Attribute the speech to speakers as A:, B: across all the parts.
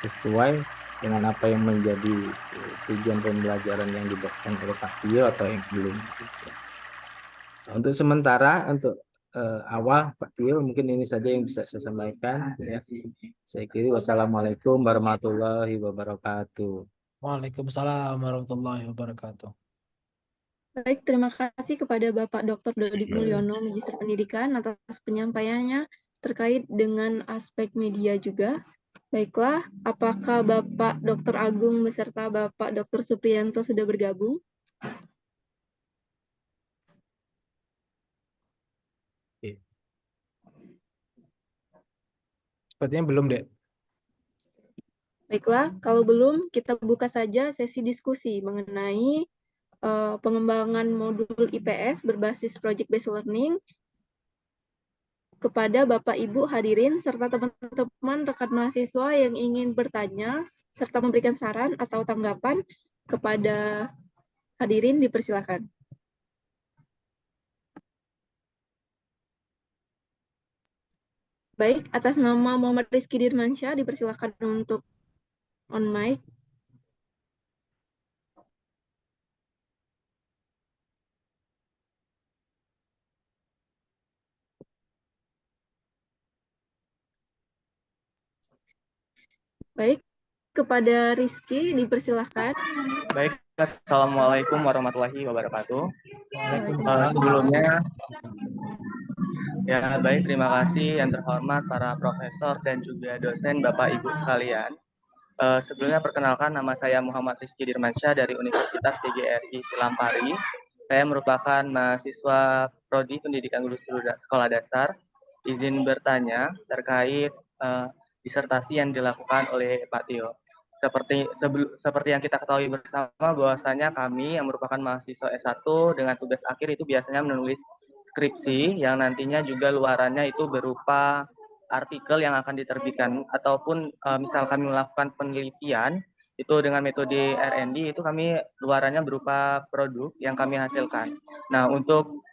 A: sesuai dengan apa yang menjadi tujuan pembelajaran yang diberikan oleh Pak Tio atau yang belum. Untuk sementara, untuk awal Pak Tio, mungkin ini saja yang bisa saya sampaikan. Ya. Saya kira wassalamualaikum warahmatullahi wabarakatuh.
B: Waalaikumsalam warahmatullahi wabarakatuh.
C: Baik, terima kasih kepada Bapak Dr. Dodik Mulyono, Magister Pendidikan, atas penyampaiannya terkait dengan aspek media juga. Baiklah, apakah Bapak Dr. Agung beserta Bapak Dr. Supriyanto sudah bergabung?
B: Sepertinya belum, Dek.
C: Baiklah, kalau belum, kita buka saja sesi diskusi mengenai pengembangan modul IPS berbasis Project Based Learning kepada Bapak Ibu hadirin serta teman-teman rekan mahasiswa yang ingin bertanya serta memberikan saran atau tanggapan kepada hadirin dipersilakan. Baik, atas nama Muhammad Rizky Dirmansyah dipersilakan untuk on mic. Baik, kepada Rizky dipersilakan.
D: Baik, assalamualaikum warahmatullahi wabarakatuh.
B: Waalaikumsalam.
D: Sebelumnya, ya baik, terima kasih yang terhormat para profesor dan juga dosen Bapak Ibu sekalian. Sebelumnya perkenalkan, nama saya Muhammad Rizky Dirmansyah dari Universitas PGRI Silampari. Saya merupakan mahasiswa Prodi Pendidikan Guru Sekolah Dasar. Izin bertanya terkait disertasi yang dilakukan oleh Pak Tio. Seperti yang kita ketahui bersama, bahwasanya kami yang merupakan mahasiswa S1 dengan tugas akhir itu biasanya menulis skripsi yang nantinya juga luarannya itu berupa artikel yang akan diterbitkan, ataupun misal kami melakukan penelitian itu dengan metode R&D, itu kami luarannya berupa produk yang kami hasilkan. Nah, untuk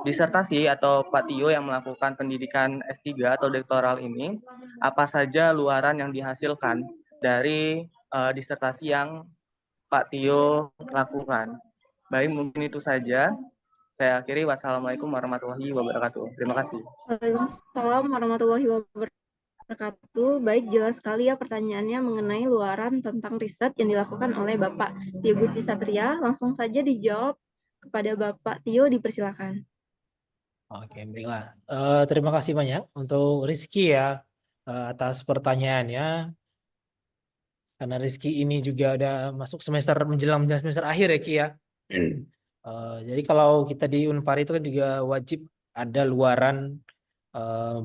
D: disertasi atau Pak Tio yang melakukan pendidikan S3 atau doktoral ini, apa saja luaran yang dihasilkan dari disertasi yang Pak Tio lakukan? Baik, mungkin itu saja. Saya akhiri, wassalamualaikum warahmatullahi wabarakatuh. Terima kasih.
C: Waalaikumsalam warahmatullahi wabarakatuh. Baik, jelas sekali ya pertanyaannya mengenai luaran tentang riset yang dilakukan oleh Bapak Tio Gusti Satria. Langsung saja dijawab kepada Bapak Tio, dipersilakan.
B: Oke, baiklah. Terima kasih banyak untuk Rizky ya atas pertanyaannya. Karena Rizky ini juga udah masuk menjelang semester akhir ya Ki ya. Jadi kalau kita di Unpar itu kan juga wajib ada luaran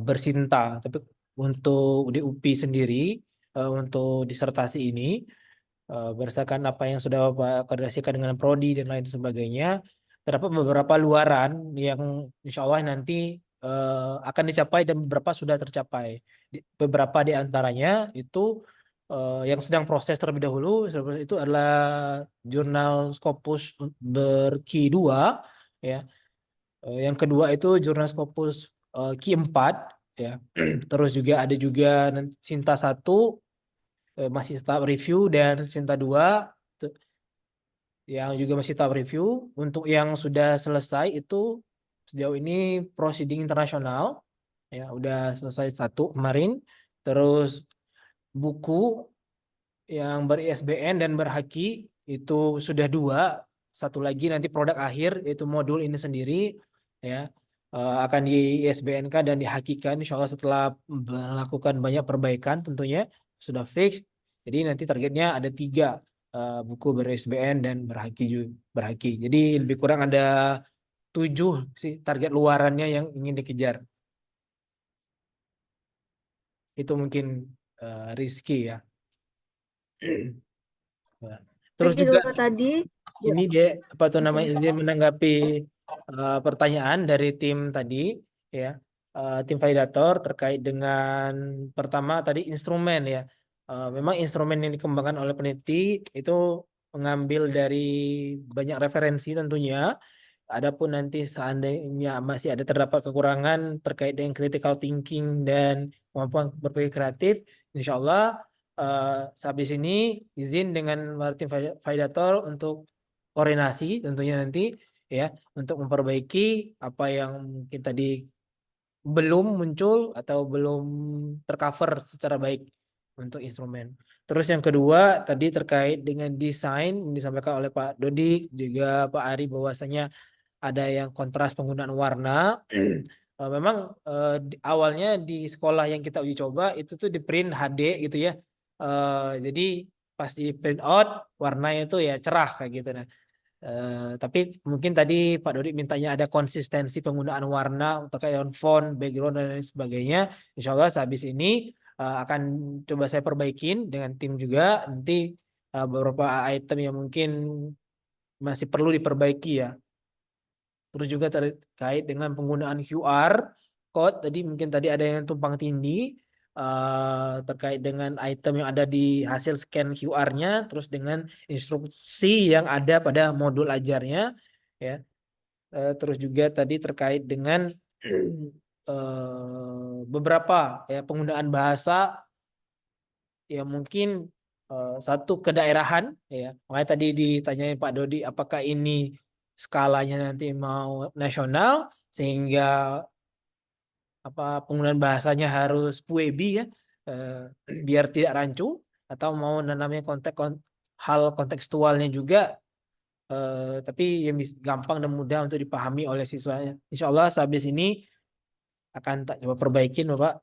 B: bersinta. Tapi untuk di UPI sendiri untuk disertasi ini berdasarkan apa yang sudah Bapak koordinasikan dengan Prodi dan lain sebagainya, terdapat beberapa luaran yang insya Allah nanti akan dicapai dan beberapa sudah tercapai. Beberapa di antaranya itu yang sedang proses terlebih dahulu itu adalah jurnal Scopus berki 2 ya. Yang kedua itu jurnal Scopus ki 4 ya. Terus juga ada juga Sinta 1 masih tahap review dan Sinta 2 yang juga masih tahap review. Untuk yang sudah selesai itu sejauh ini proceeding internasional ya udah selesai 1 kemarin. Terus buku yang ber-ISBN dan berhaki itu sudah 2. Satu lagi nanti produk akhir yaitu modul ini sendiri ya akan di ISBN-kan dan dihakikan insya Allah setelah melakukan banyak perbaikan tentunya sudah fix. Jadi nanti targetnya ada 3 buku ber-ISBN dan berhaki. Jadi lebih kurang ada 7 sih target luarannya yang ingin dikejar. Itu mungkin Rizky ya. Terus
C: Baik, itu
B: juga
C: tadi.
B: ini dia apa tuh namanya dia menanggapi pertanyaan dari tim tadi ya tim validator terkait dengan pertama tadi instrumen ya. Memang instrumen yang dikembangkan oleh peneliti itu mengambil dari banyak referensi tentunya. Adapun nanti seandainya masih ada terdapat kekurangan terkait dengan critical thinking dan kemampuan berpikir kreatif, insya Allah sehabis ini izin dengan Martin Validator untuk koordinasi tentunya nanti ya untuk memperbaiki apa yang mungkin tadi belum muncul atau belum tercover secara baik untuk instrumen. Terus yang kedua tadi terkait dengan desain yang disampaikan oleh Pak Dodik juga Pak Ari bahwasanya ada yang kontras penggunaan warna. Memang awalnya di sekolah yang kita uji coba itu tuh di print HD gitu ya. Jadi pas di print out warnanya itu ya cerah kayak gitu. Nah, tapi mungkin tadi Pak Dodi mintanya ada konsistensi penggunaan warna terkait dengan font, background dan lain sebagainya. Insya Allah sehabis ini akan coba saya perbaikin dengan tim juga. Nanti beberapa item yang mungkin masih perlu diperbaiki ya. Terus juga terkait dengan penggunaan QR code. Tadi mungkin tadi ada yang tumpang tindih terkait dengan item yang ada di hasil scan QR-nya, terus dengan instruksi yang ada pada modul ajarnya, ya. Terus juga tadi terkait dengan beberapa ya penggunaan bahasa yang mungkin satu kedaerahan, ya. Makanya tadi ditanyain Pak Dodi, apakah ini skalanya nanti mau nasional sehingga penggunaan bahasanya harus puebi ya biar tidak rancu, atau mau namanya hal kontekstualnya juga tapi yang gampang dan mudah untuk dipahami oleh siswanya. Insya Allah sehabis ini akan tak coba perbaikin Bapak.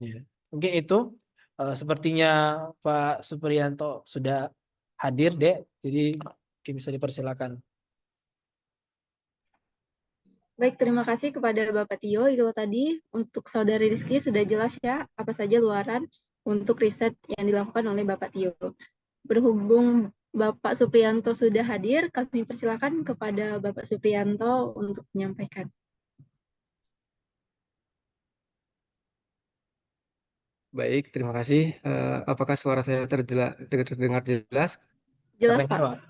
B: Ya. Mungkin itu sepertinya Pak Supriyanto sudah hadir Dek, jadi mungkin bisa dipersilakan.
C: Baik, terima kasih kepada Bapak Tio. Itu tadi untuk Saudari Rizky sudah jelas ya apa saja luaran untuk riset yang dilakukan oleh Bapak Tio. Berhubung Bapak Supriyanto sudah hadir, kami persilakan kepada Bapak Supriyanto untuk menyampaikan.
E: Baik, terima kasih. Apakah suara saya terdengar jelas?
C: Jelas, Pak.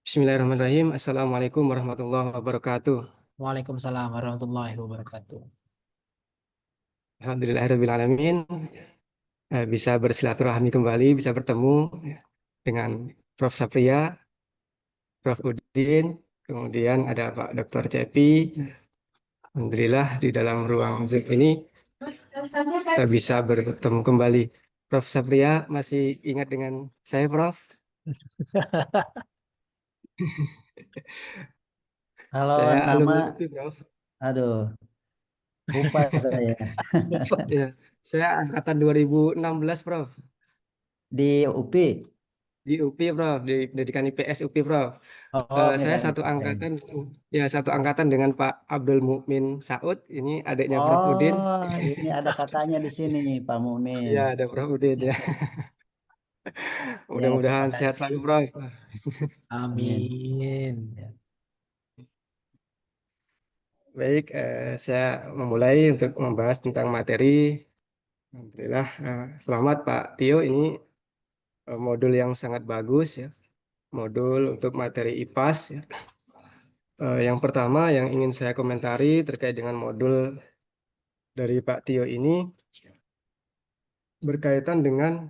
E: Bismillahirrahmanirrahim. Assalamualaikum warahmatullahi wabarakatuh.
B: Waalaikumsalam warahmatullahi wabarakatuh.
E: Alhamdulillahirrahmanirrahim. Bisa bersilaturahmi kembali, bisa bertemu dengan Prof. Sapria, Prof. Udin, kemudian ada Pak Dr. Cepi. Alhamdulillah di dalam ruang Zoom ini kita bisa bertemu kembali. Prof. Sapria masih ingat dengan saya, Prof?
F: Halo,
E: Saya
F: nama,
E: alumni UPI, Prof.
F: aduh, lupa saya.
E: Ya, saya angkatan 2016, Prof.
F: Di UPI.
E: Di UPI, Prof. Di pendidikan IPS UPI, Prof. Saya satu angkatan dengan Pak Abdul Mukmin Saud. Ini adiknya Prof. Udin.
F: Ini ada kakaknya di sini, Pak Mumin.
E: Ya, ada Prof. Udin ya. Mudah-mudahan sehat selalu, Prof.
B: Amin.
E: Baik, saya memulai untuk membahas tentang materi. Alhamdulillah, selamat Pak Tio. Ini modul yang sangat bagus ya. Modul untuk materi IPAS ya. Yang pertama yang ingin saya komentari terkait dengan modul dari Pak Tio ini berkaitan dengan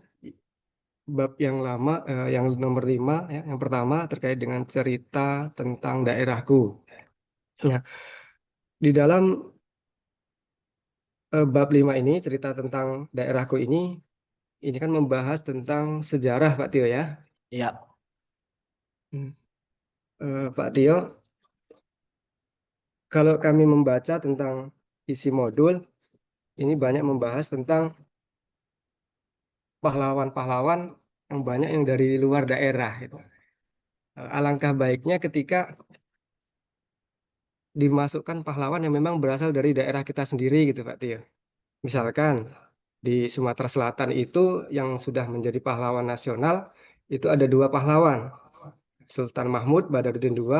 E: bab yang lama, yang nomor 5 ya. Yang pertama terkait dengan cerita tentang daerahku. Ya. Di dalam bab 5 ini, cerita tentang daerahku ini kan membahas tentang sejarah Pak Tio ya.
B: Iya.
E: Pak Tio, kalau kami membaca tentang isi modul, ini banyak membahas tentang pahlawan-pahlawan yang banyak yang dari luar daerah. Gitu. Alangkah baiknya ketika dimasukkan pahlawan yang memang berasal dari daerah kita sendiri gitu Pak Tio. Misalkan di Sumatera Selatan itu yang sudah menjadi pahlawan nasional itu ada 2 pahlawan, Sultan Mahmud Badarudin II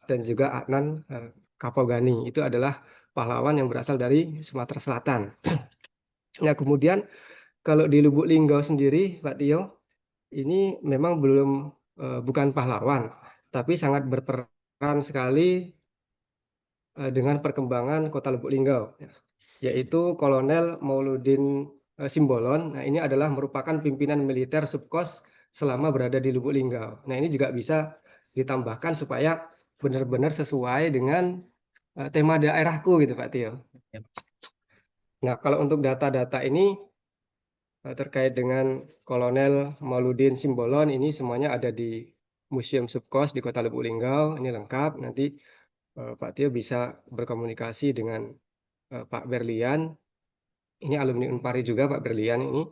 E: dan juga Adnan Kapogani. Itu adalah pahlawan yang berasal dari Sumatera Selatan. Ya, kemudian kalau di Lubuk Linggau sendiri Pak Tio, ini memang bukan pahlawan, tapi sangat berperan sekali dengan perkembangan kota Lubuk Linggau. yaitu Kolonel Mauludin Simbolon. Nah, ini adalah merupakan pimpinan militer Subkos selama berada di Lubuk Linggau. Nah, ini juga bisa ditambahkan supaya benar-benar sesuai dengan tema daerahku gitu Pak Tio.
B: Ya.
E: Nah, kalau untuk data-data ini terkait dengan Kolonel Mauludin Simbolon, ini semuanya ada di Museum Subkos di Kota Lubuk Linggau. Ini lengkap. Nanti Pak Tio bisa berkomunikasi dengan Pak Berlian. Ini alumni Unpari juga Pak Berlian ini.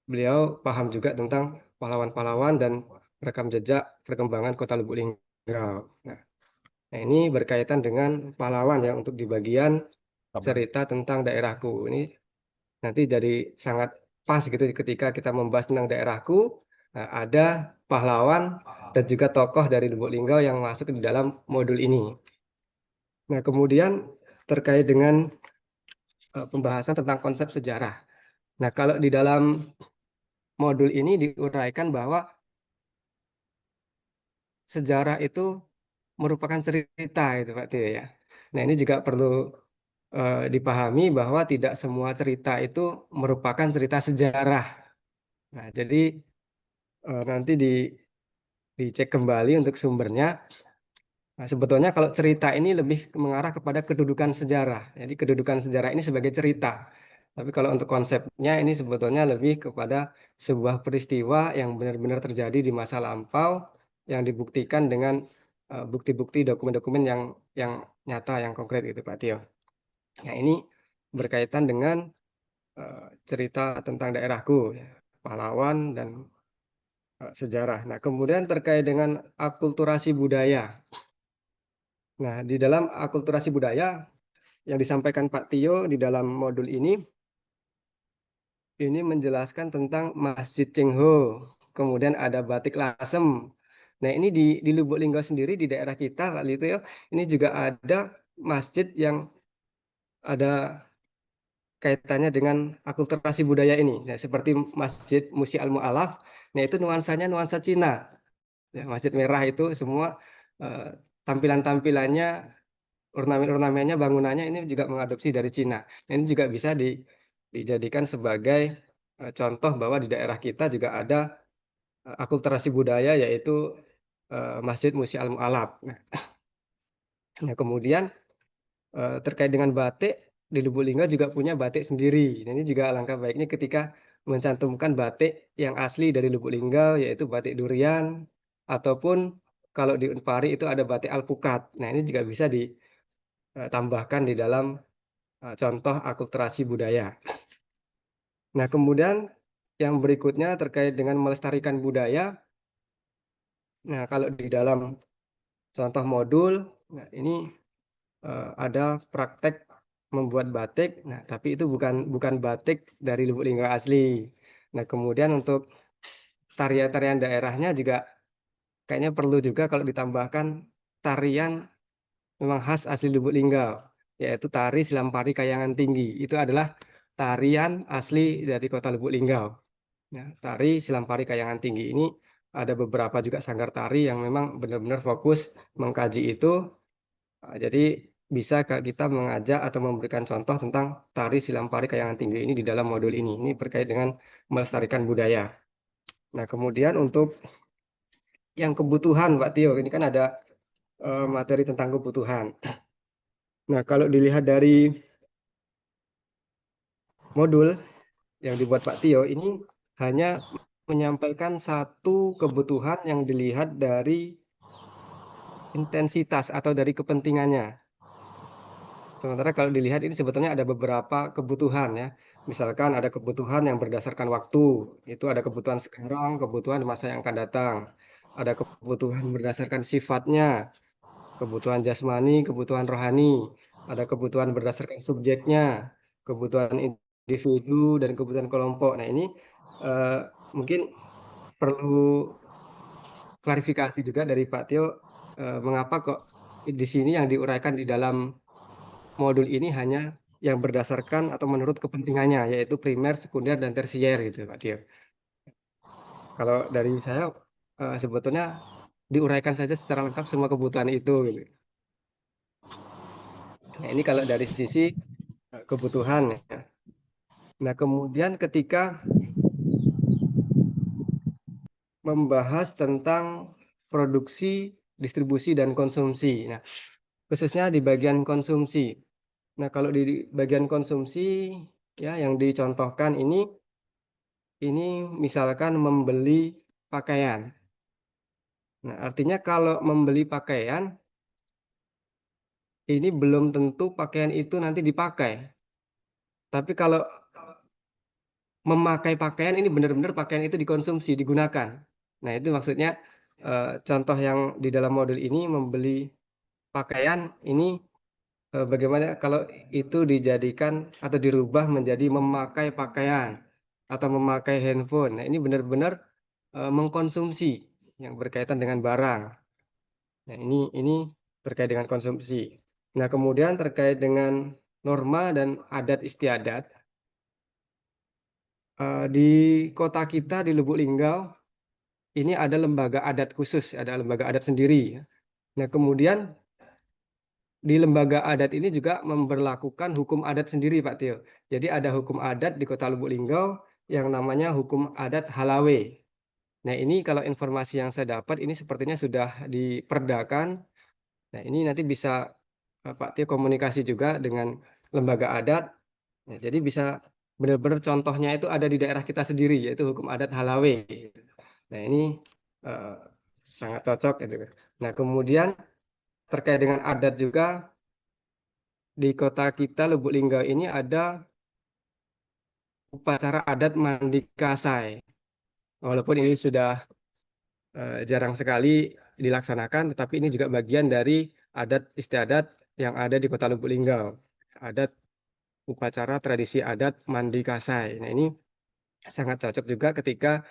E: Beliau paham juga tentang pahlawan-pahlawan dan rekam jejak perkembangan Kota Lubuk Linggau. Nah, ini berkaitan dengan pahlawan ya untuk di bagian cerita tentang daerahku. Ini nanti jadi sangat pas gitu ketika kita membahas tentang daerahku, ada pahlawan dan juga tokoh dari Lubuk Linggau yang masuk di dalam modul ini. Nah, kemudian terkait dengan pembahasan tentang konsep sejarah. Nah, kalau di dalam modul ini diuraikan bahwa sejarah itu merupakan cerita itu Pak Tio ya. Nah, ini juga perlu dipahami bahwa tidak semua cerita itu merupakan cerita sejarah. Nah, jadi nanti dicek kembali untuk sumbernya. Nah, sebetulnya kalau cerita ini lebih mengarah kepada kedudukan sejarah. Jadi kedudukan sejarah ini sebagai cerita. Tapi kalau untuk konsepnya ini sebetulnya lebih kepada sebuah peristiwa yang benar-benar terjadi di masa lampau yang dibuktikan dengan bukti-bukti dokumen-dokumen yang nyata, yang konkret gitu Pak Tio. Nah, ini berkaitan dengan cerita tentang daerahku, ya, pahlawan dan sejarah. Nah, kemudian terkait dengan akulturasi budaya. Nah, di dalam akulturasi budaya yang disampaikan Pak Tio di dalam modul ini menjelaskan tentang Masjid Cengho, kemudian ada Batik Lasem. Nah, ini di Lubuk Linggau sendiri di daerah kita Pak Tio, ini juga ada masjid yang ada kaitannya dengan akulturasi budaya ini. Nah, seperti Masjid Musi Al-Mu'alaf, nah itu nuansanya nuansa Cina. Ya, Masjid Merah itu semua tampilan-tampilannya, ornamen-ornamennya, bangunannya ini juga mengadopsi dari Cina. Nah, ini juga bisa dijadikan sebagai contoh bahwa di daerah kita juga ada akulturasi budaya yaitu Masjid Musi Al-Mu'alaf. Nah, kemudian terkait dengan batik, di Lubuk Linggau juga punya batik sendiri. Nah, ini juga alangkah baiknya ketika mencantumkan batik yang asli dari Lubuk Linggau, yaitu batik durian, ataupun kalau di Unpari itu ada batik alpukat. Nah, ini juga bisa ditambahkan di dalam contoh akulturasi budaya. Nah, kemudian yang berikutnya terkait dengan melestarikan budaya. Nah, kalau di dalam contoh modul, nah ini ada praktek membuat batik. Nah, tapi itu bukan batik dari Lubuk Linggau asli. Nah, kemudian untuk tarian-tarian daerahnya juga kayaknya perlu juga kalau ditambahkan tarian memang khas asli Lubuk Linggau, yaitu tari Silampari Kayangan Tinggi. Itu adalah tarian asli dari Kota Lubuk Linggau. Nah, tari Silampari Kayangan Tinggi ini ada beberapa juga sanggar tari yang memang benar-benar fokus mengkaji itu. Jadi bisa kita mengajak atau memberikan contoh tentang tari Silampari Kayangan Tinggi ini di dalam modul ini. Ini berkait dengan melestarikan budaya. Nah, kemudian untuk yang kebutuhan Pak Tio, ini kan ada materi tentang kebutuhan. Nah, kalau dilihat dari modul yang dibuat Pak Tio, ini hanya menyampaikan satu kebutuhan yang dilihat dari intensitas atau dari kepentingannya. Sementara kalau dilihat ini sebetulnya ada beberapa kebutuhan ya. Misalkan ada kebutuhan yang berdasarkan waktu, itu ada kebutuhan sekarang, kebutuhan di masa yang akan datang. Ada kebutuhan berdasarkan sifatnya, kebutuhan jasmani, kebutuhan rohani. Ada kebutuhan berdasarkan subjeknya, kebutuhan individu dan kebutuhan kelompok. Nah, ini mungkin perlu klarifikasi juga dari Pak Tio, mengapa kok di sini yang diuraikan di dalam modul ini hanya yang berdasarkan atau menurut kepentingannya, yaitu primer, sekunder, dan tersier gitu Pak Tio. Kalau dari saya sebetulnya diuraikan saja secara lengkap semua kebutuhan itu. Gitu. Nah, ini kalau dari sisi kebutuhan. Ya. Nah, kemudian ketika membahas tentang produksi, distribusi, dan konsumsi. Nah, khususnya di bagian konsumsi. Nah, kalau di bagian konsumsi, ya yang dicontohkan ini misalkan membeli pakaian. Nah, artinya kalau membeli pakaian, ini belum tentu pakaian itu nanti dipakai. Tapi kalau memakai pakaian, ini benar-benar pakaian itu dikonsumsi, digunakan. Nah, itu maksudnya contoh yang di dalam modul ini membeli pakaian, ini bagaimana kalau itu dijadikan atau dirubah menjadi memakai pakaian atau memakai handphone. Nah, ini benar-benar mengkonsumsi yang berkaitan dengan barang. Nah, ini terkait dengan konsumsi. Nah, kemudian terkait dengan norma dan adat istiadat. Di kota kita di Lubuk Linggau, ini ada lembaga adat khusus, ada lembaga adat sendiri. Nah, kemudian di lembaga adat ini juga memberlakukan hukum adat sendiri, Pak Tio. Jadi ada hukum adat di Kota Lubuk Linggau yang namanya hukum adat Halawe. Nah, ini kalau informasi yang saya dapat ini sepertinya sudah diperdakan. Nah, ini nanti bisa Pak Tio komunikasi juga dengan lembaga adat. Nah, jadi bisa benar-benar contohnya itu ada di daerah kita sendiri, yaitu hukum adat Halawe. Nah, ini sangat cocok. Gitu. Nah, kemudian terkait dengan adat juga, di kota kita Lubuk Linggau ini ada upacara adat Mandi Kasai. Walaupun ini sudah jarang sekali dilaksanakan, tetapi ini juga bagian dari adat istiadat yang ada di kota Lubuk Linggau. Adat upacara tradisi adat Mandi Kasai. Nah, ini sangat cocok juga ketika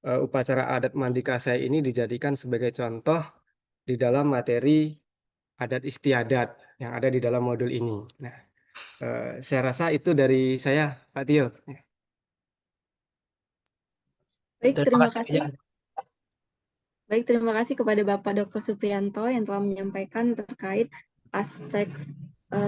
E: upacara adat Mandi Kasai ini dijadikan sebagai contoh di dalam materi adat istiadat yang ada di dalam modul ini. Nah, saya rasa itu dari saya, Pak Tio.
C: Baik,
B: Terima
C: terima
B: kasih.
C: kasih. Baik, terima kasih kepada Bapak Dr. Supriyanto yang telah menyampaikan terkait aspek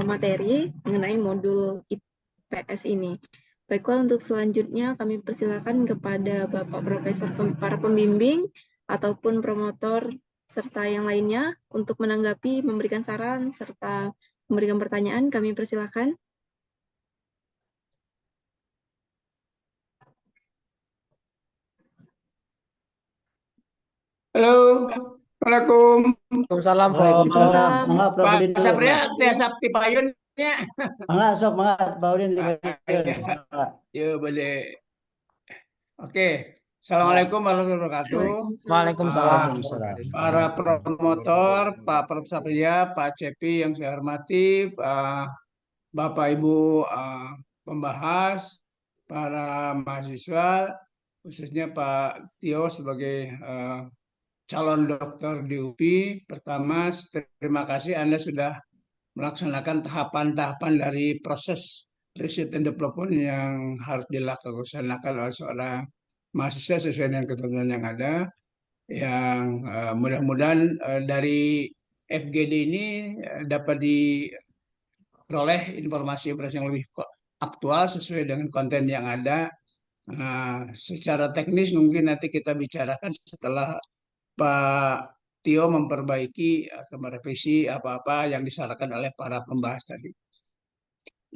C: materi mengenai modul IPS ini. Baiklah, untuk selanjutnya kami persilakan kepada Bapak Profesor para pembimbing ataupun promotor serta yang lainnya untuk menanggapi, memberikan saran, serta memberikan pertanyaan. Kami persilakan.
G: Halo, Assalamualaikum.
B: Waalaikumsalam, Prof.
F: Waalaikumsalam. Mangga, Prof.
G: Pak
F: Udin dulu.
G: Sapria,
F: Mangga.
G: Tia Sapti Payunnya.
F: Mangga, sok, mangga, Pak Udin.
G: Ya, boleh. Oke, Assalamualaikum warahmatullahi wabarakatuh.
B: Waalaikumsalam.
G: Para promotor, Pak Prof. Sapria, Pak Cepi yang saya hormati, Bapak Ibu pembahas, para mahasiswa, khususnya Pak Tio sebagai calon dokter di UPI. Pertama, terima kasih Anda sudah melaksanakan tahapan-tahapan dari proses riset dan development yang harus dilaksanakan oleh seorang mahasiswa sesuai dengan ketentuan yang ada. Yang mudah-mudahan dari FGD ini dapat diperoleh informasi yang lebih aktual sesuai dengan konten yang ada. Secara teknis mungkin nanti kita bicarakan setelah Pak Tio memperbaiki atau merevisi apa-apa yang disarankan oleh para pembahas tadi.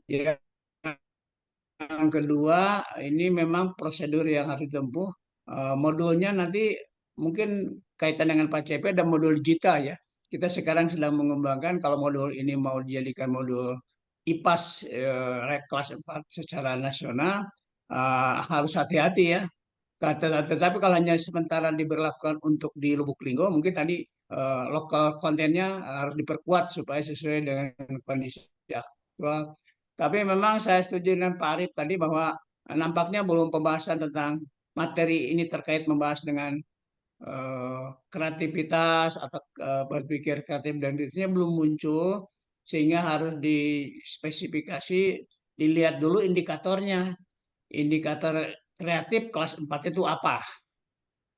G: Yang kedua, ini memang prosedur yang harus ditempuh. Modulnya nanti mungkin kaitan dengan Pak CP ada modul digital ya. Kita sekarang sedang mengembangkan kalau modul ini mau dijadikan modul IPAS kelas 4 secara nasional, harus hati-hati ya. Tetapi kalau hanya sementara diberlakukan untuk di Lubuk Linggau, mungkin tadi lokal kontennya harus diperkuat supaya sesuai dengan kondisi aktual. Tapi memang saya setuju dengan Pak Arif tadi bahwa nampaknya belum pembahasan tentang materi ini terkait membahas dengan kreativitas atau berpikir kreatif dan kritisnya belum muncul, sehingga harus dispesifikasi, dilihat dulu indikatornya. Indikator kreatif kelas 4 itu apa?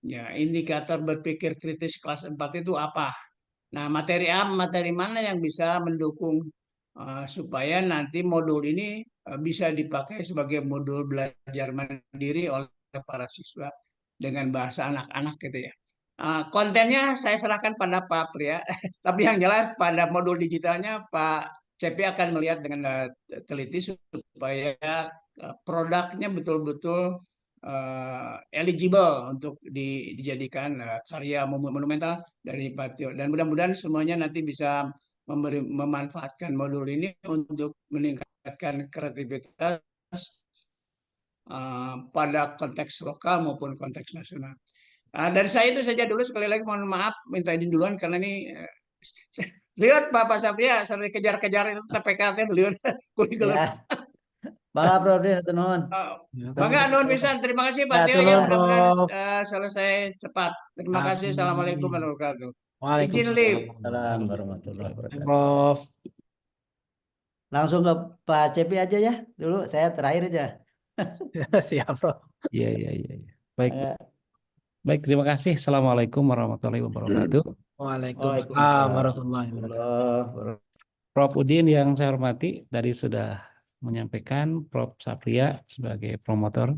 G: Ya, indikator berpikir kritis kelas 4 itu apa? Nah, materi A, materi mana yang bisa mendukung supaya nanti modul ini bisa dipakai sebagai modul belajar mandiri oleh para siswa dengan bahasa anak-anak gitu ya. Kontennya saya serahkan pada Pak Pria, tapi yang jelas pada modul digitalnya Pak Cepi akan melihat dengan teliti supaya produknya betul-betul eligible untuk dijadikan karya monumental dari Pak Tio. Dan mudah-mudahan semuanya nanti bisa memanfaatkan modul ini untuk meningkatkan kreativitas pada konteks lokal maupun konteks nasional. Dari saya itu saja dulu. Sekali lagi mohon maaf, minta izin duluan karena ini lihat Pak Sapria sering kejar-kejar itu TPK beliau kurikulum.
F: Ya. Bangga Prof. Satu nuhun.
G: Bangga nuhun pisan. Terima kasih Pak
B: Ya,
G: Tio ya,
B: tolong,
G: mudah-mudahan
B: Prof.
G: selesai cepat. Terima kasih. Assalamualaikum
B: Amin.
G: warahmatullahi wabarakatuh. Izin
B: Waalaikumsalam
G: live.
F: Salam warahmatullahi
B: Hai,
F: wabarakatuh.
B: Prof.
F: Langsung ke Pak Cepi aja ya. Dulu saya terakhir aja.
B: Siap, Prof.
H: Iya. Baik,
F: Bangga.
H: baik. Terima kasih. Assalamualaikum warahmatullahi wabarakatuh.
B: Waalaikumsalam warahmatullahi wabarakatuh.
H: Prof. Udin yang saya hormati, tadi sudah menyampaikan Prof. Sapria sebagai promotor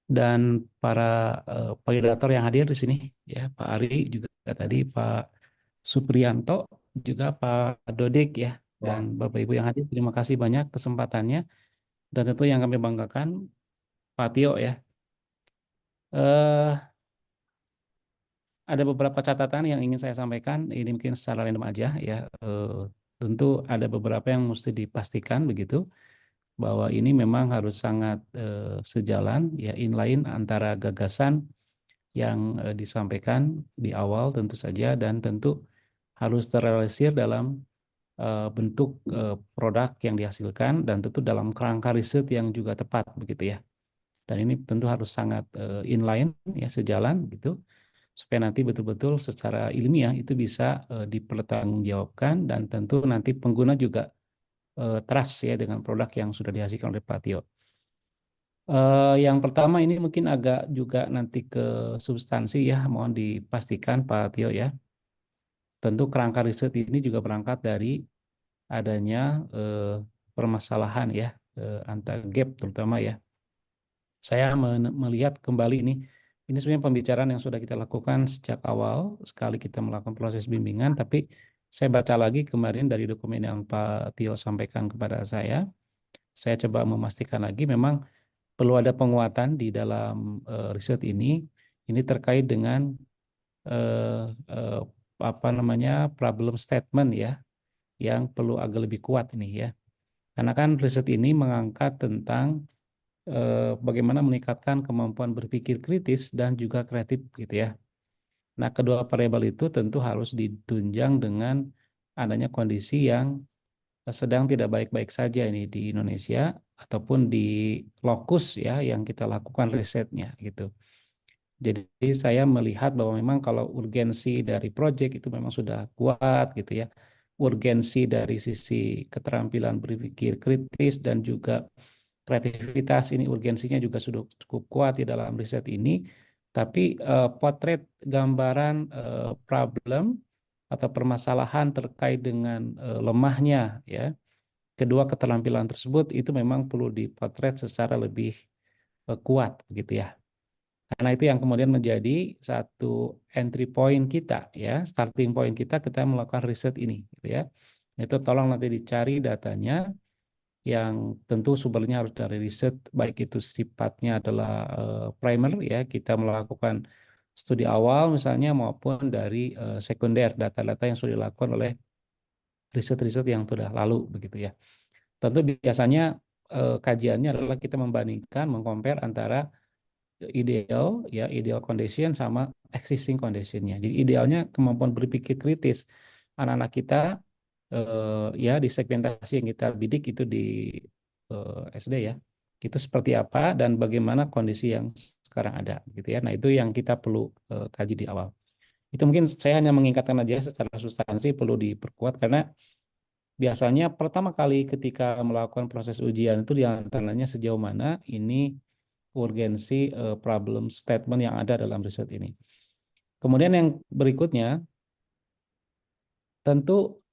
H: dan para validator yang hadir di sini, ya Pak Ari juga tadi, Pak Supriyanto juga Pak Dodik ya, dan Bapak Ibu yang hadir. Terima kasih banyak kesempatannya dan tentu yang kami banggakan Pak Tio ya. Ada beberapa catatan yang ingin saya sampaikan, ini mungkin secara random aja ya. Tentu ada beberapa yang mesti dipastikan begitu, bahwa ini memang harus sangat sejalan ya, inline antara gagasan yang disampaikan di awal tentu saja, dan tentu harus terrealisir dalam bentuk produk yang dihasilkan, dan tentu dalam kerangka riset yang juga tepat begitu ya. Dan ini tentu harus sangat inline ya, sejalan gitu, supaya nanti betul-betul secara ilmiah itu bisa dipertanggungjawabkan, dan tentu nanti pengguna juga trust ya dengan produk yang sudah dihasilkan oleh Pak Tio. Yang pertama ini mungkin agak juga nanti ke substansi ya, mohon dipastikan Pak Tio ya. Tentu kerangka riset ini juga berangkat dari adanya permasalahan ya, antar gap terutama ya. Saya melihat kembali ini sebenarnya pembicaraan yang sudah kita lakukan sejak awal sekali kita melakukan proses bimbingan, tapi saya baca lagi kemarin dari dokumen yang Pak Tio sampaikan kepada saya coba memastikan lagi memang perlu ada penguatan di dalam riset ini terkait dengan problem statement ya, yang perlu agak lebih kuat ini ya, karena kan riset ini mengangkat tentang bagaimana meningkatkan kemampuan berpikir kritis dan juga kreatif gitu ya. Nah, kedua variabel itu tentu harus ditunjang dengan adanya kondisi yang sedang tidak baik-baik saja ini di Indonesia ataupun di lokus ya yang kita lakukan risetnya gitu. Jadi saya melihat bahwa memang kalau urgensi dari proyek itu memang sudah kuat gitu ya. Urgensi dari sisi keterampilan berpikir kritis dan juga kreativitas ini urgensinya juga sudah cukup kuat di dalam riset ini, tapi potret gambaran problem atau permasalahan terkait dengan lemahnya ya kedua keterampilan tersebut itu memang perlu dipotret secara lebih kuat begitu ya. Karena itu yang kemudian menjadi satu entry point kita ya, starting point kita melakukan riset ini gitu ya. Itu tolong nanti dicari datanya yang tentu sumbernya harus dari riset, baik itu sifatnya adalah primer ya, kita melakukan studi awal misalnya, maupun dari sekunder, data-data yang sudah dilakukan oleh riset-riset yang sudah lalu begitu ya. Tentu biasanya kajiannya adalah kita membandingkan, mengcompare antara ideal condition sama existing conditionnya. Jadi idealnya kemampuan berpikir kritis anak-anak kita ya di segmentasi yang kita bidik itu di SD ya, itu seperti apa dan bagaimana kondisi yang sekarang ada gitu ya. Nah, itu yang kita perlu kaji di awal. Itu mungkin saya hanya mengingatkan aja, secara substansi perlu diperkuat, karena biasanya pertama kali ketika melakukan proses ujian itu diantaranya sejauh mana ini urgensi problem statement yang ada dalam riset ini. Kemudian yang berikutnya tentu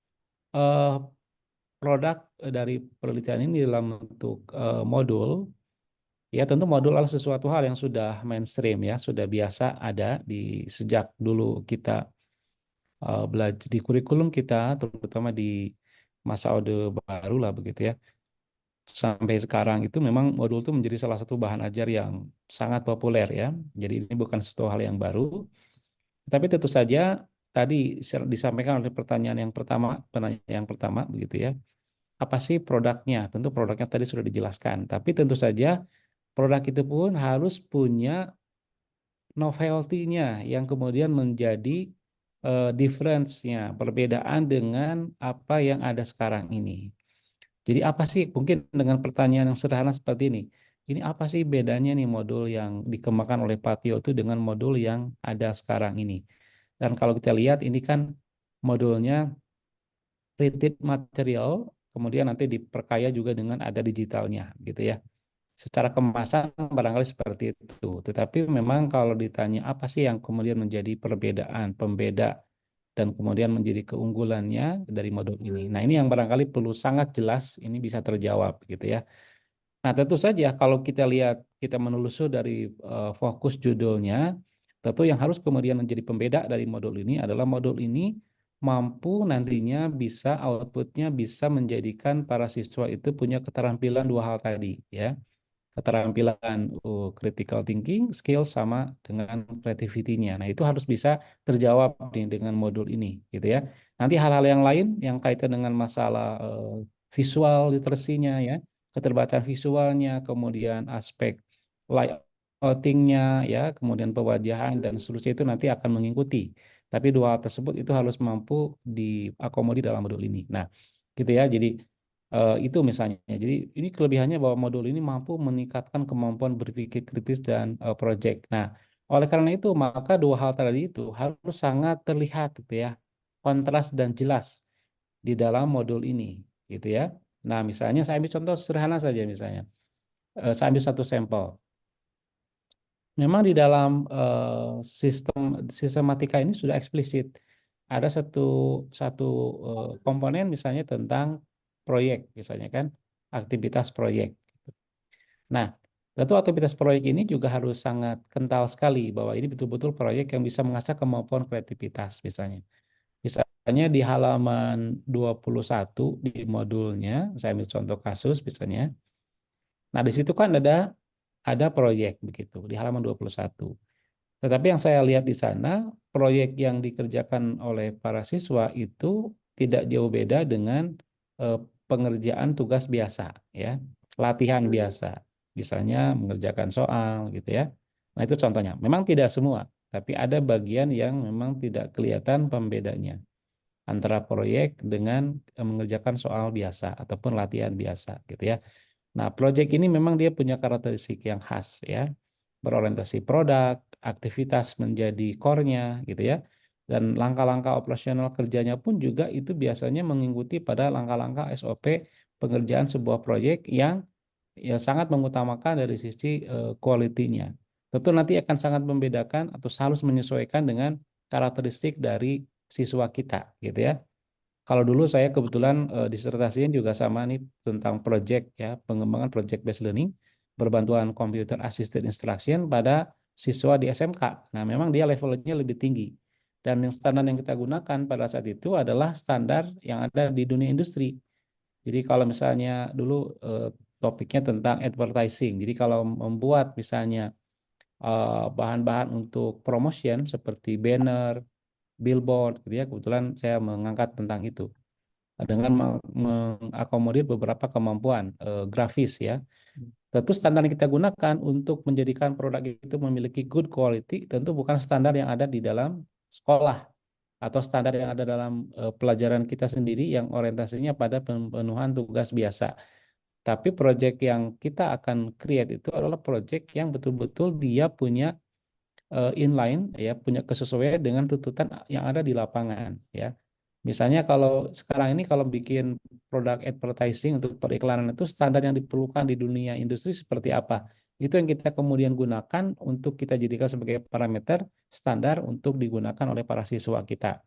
H: produk dari penelitian ini dalam bentuk modul, ya tentu modul adalah sesuatu hal yang sudah mainstream ya, sudah biasa ada di sejak dulu kita belajar di kurikulum kita, terutama di masa Orde Baru lah begitu ya. Sampai sekarang itu memang modul itu menjadi salah satu bahan ajar yang sangat populer ya. Jadi ini bukan sesuatu hal yang baru. Tapi tentu saja tadi disampaikan oleh penanya yang pertama begitu ya. Apa sih produknya? Tentu produknya tadi sudah dijelaskan. Tapi tentu saja produk itu pun harus punya novelty-nya yang kemudian menjadi difference-nya, perbedaan dengan apa yang ada sekarang ini. Jadi apa sih, mungkin dengan pertanyaan yang sederhana seperti ini apa sih bedanya nih modul yang dikembangkan oleh Pak Tio itu dengan modul yang ada sekarang ini? Dan kalau kita lihat ini kan modulnya printed material, kemudian nanti diperkaya juga dengan ada digitalnya gitu ya. Secara kemasan barangkali seperti itu. Tetapi memang kalau ditanya apa sih yang kemudian menjadi perbedaan, pembeda, dan kemudian menjadi keunggulannya dari modul ini. Nah ini yang barangkali perlu sangat jelas, ini bisa terjawab gitu ya. Nah tentu saja kalau kita lihat, kita menelusur dari fokus judulnya, tentu yang harus kemudian menjadi pembeda dari modul ini adalah modul ini mampu nantinya bisa outputnya bisa menjadikan para siswa itu punya keterampilan dua hal tadi ya, keterampilan critical thinking, skill sama dengan creativity-nya. Nah, itu harus bisa terjawab dengan modul ini gitu ya. Nanti hal-hal yang lain yang kaitan dengan masalah visual literasinya ya, keterbatasan visualnya, kemudian aspek layouting-nya ya, kemudian pewajahan dan seterusnya itu nanti akan mengikuti. Tapi dua hal tersebut itu harus mampu diakomodir dalam modul ini. Nah, gitu ya. Jadi itu misalnya. Jadi ini kelebihannya bahwa modul ini mampu meningkatkan kemampuan berpikir kritis dan project. Nah, oleh karena itu maka dua hal tadi itu harus sangat terlihat gitu ya, kontras dan jelas di dalam modul ini gitu ya. Nah, misalnya saya ambil contoh sederhana saja misalnya. Saya ambil satu sampel. Memang di dalam sistematika ini sudah eksplisit ada satu komponen misalnya tentang proyek misalnya kan, aktivitas proyek. Nah, tentu aktivitas proyek ini juga harus sangat kental sekali bahwa ini betul-betul proyek yang bisa mengasah kemampuan kreativitas misalnya. Misalnya di halaman 21 di modulnya, saya ambil contoh kasus misalnya. Nah, di situ kan ada proyek begitu di halaman 21. Tetapi yang saya lihat di sana, proyek yang dikerjakan oleh para siswa itu tidak jauh beda dengan pengerjaan tugas biasa, ya, latihan biasa, misalnya mengerjakan soal, gitu ya. Nah itu contohnya. Memang tidak semua, tapi ada bagian yang memang tidak kelihatan pembedanya antara proyek dengan mengerjakan soal biasa ataupun latihan biasa, gitu ya. Nah, proyek ini memang dia punya karakteristik yang khas ya, berorientasi produk, aktivitas menjadi core-nya gitu ya. Dan langkah-langkah operasional kerjanya pun juga itu biasanya mengikuti pada langkah-langkah SOP pengerjaan sebuah proyek yang ya sangat mengutamakan dari sisi quality-nya. Tentu nanti akan sangat membedakan atau harus menyesuaikan dengan karakteristik dari siswa kita gitu ya. Kalau dulu saya kebetulan disertasinya juga sama nih tentang project ya, pengembangan project based learning berbantuan computer assisted instruction pada siswa di SMK. Nah, memang dia levelnya lebih tinggi. Dan yang standar yang kita gunakan pada saat itu adalah standar yang ada di dunia industri. Jadi kalau misalnya dulu topiknya tentang advertising. Jadi kalau membuat misalnya bahan-bahan untuk promotion seperti banner, billboard gitu ya, kebetulan saya mengangkat tentang itu dengan mengakomodir beberapa kemampuan grafis ya. Tentu standar yang kita gunakan untuk menjadikan produk itu memiliki good quality tentu bukan standar yang ada di dalam sekolah atau standar yang ada dalam pelajaran kita sendiri yang orientasinya pada pemenuhan tugas biasa. Tapi proyek yang kita akan create itu adalah proyek yang betul-betul dia punya inline ya, punya kesesuaian dengan tuntutan yang ada di lapangan ya. Misalnya kalau sekarang ini kalau bikin produk advertising untuk periklanan itu standar yang diperlukan di dunia industri seperti apa? Itu yang kita kemudian gunakan untuk kita jadikan sebagai parameter standar untuk digunakan oleh para siswa kita.